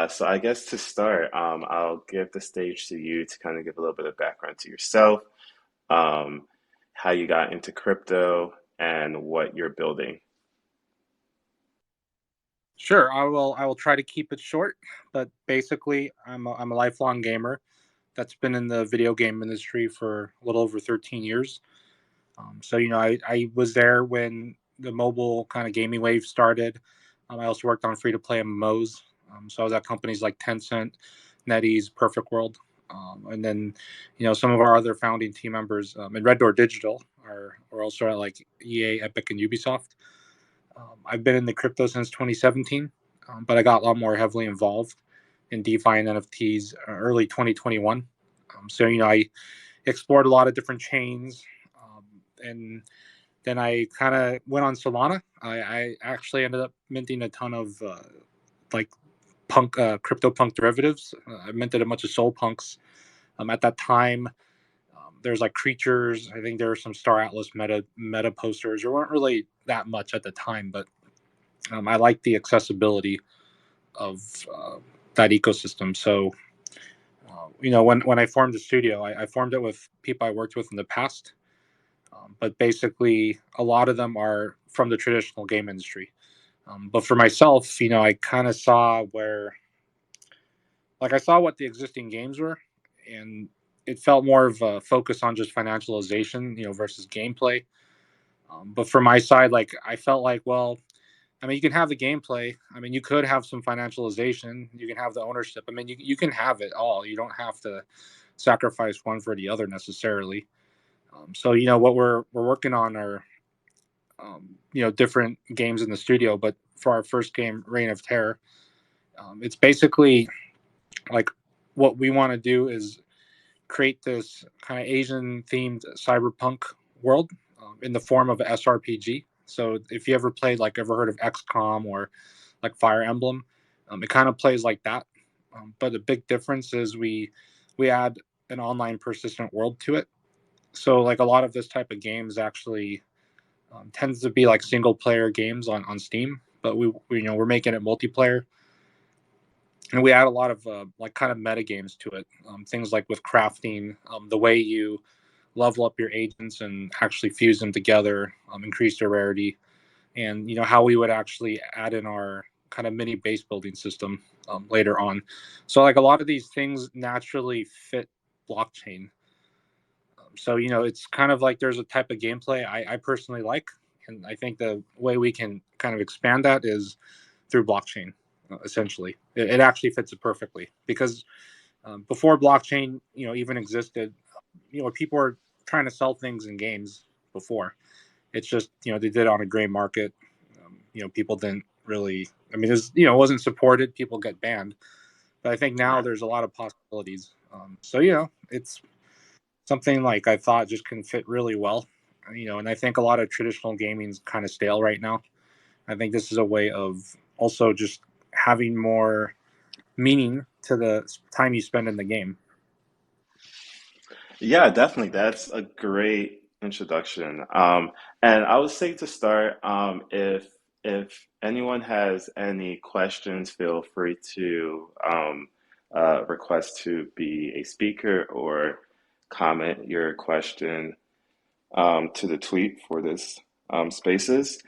So I guess to start, I'll give the stage to you to kind of give a little bit of background to yourself, um, how you got into crypto, and what you're building. Sure, I will try to keep it short, but basically, I'm a lifelong gamer that's been in the video game industry for a little over 13 years. So I was there when the mobile kind of gaming wave started. I also worked on free to play MMOs. So I was at companies like Tencent, NetEase, Perfect World, and then some of our other founding team members in Red Door Digital are also at like EA, Epic, and Ubisoft. I've been in the crypto since 2017, but I got a lot more heavily involved in DeFi and NFTs early 2021. So I explored a lot of different chains, and then I kind of went on Solana. I actually ended up minting a ton of like punk crypto punk derivatives. I minted a bunch of Soul Punks. At that time, there's like creatures. I think there were some Star Atlas meta posters. There weren't really that much at the time, but I like the accessibility of that ecosystem. So, when I formed the studio, I formed it with people I worked with in the past, but basically, a lot of them are from the traditional game industry. But for myself, I kind of saw I saw what the existing games were, and it felt more of a focus on just financialization, versus gameplay. But for my side, like I felt like, well, I mean, you can have the gameplay. I mean, you could have some financialization. You can have the ownership. I mean, you can have it all. You don't have to sacrifice one for the other necessarily. So what we're working on are different games in the studio. But for our first game, Reign of Terror, it's basically like what we want to do is create this kind of Asian themed cyberpunk world in the form of a SRPG. So if you ever played, like, ever heard of XCOM or like Fire Emblem, it kind of plays like that. But the big difference is we add an online persistent world to it. So like a lot of this type of games actually tends to be like single player games on Steam, but we're making it multiplayer, and we add a lot of like kind of meta games to it. Things like with crafting, the way you level up your agents and actually fuse them together, increase their rarity, and how we would actually add in our kind of mini base building system later on. So like a lot of these things naturally fit blockchain. So it's kind of like there's a type of gameplay I personally like, and I think the way we can kind of expand that is through blockchain. Essentially, it actually fits it perfectly because before blockchain, even existed, people were trying to sell things in games before. It's just they did it on a gray market. People didn't really. I mean, it wasn't supported. People get banned. But I think now Right. there's a lot of possibilities. So it's something like I thought just can fit really well. And I think a lot of traditional gaming's kind of stale right now. I think this is a way of also just having more meaning to the time you spend in the game. Yeah, definitely. That's a great introduction. And I would say to start, if anyone has any questions, feel free to request to be a speaker or comment your question to the tweet for this spaces.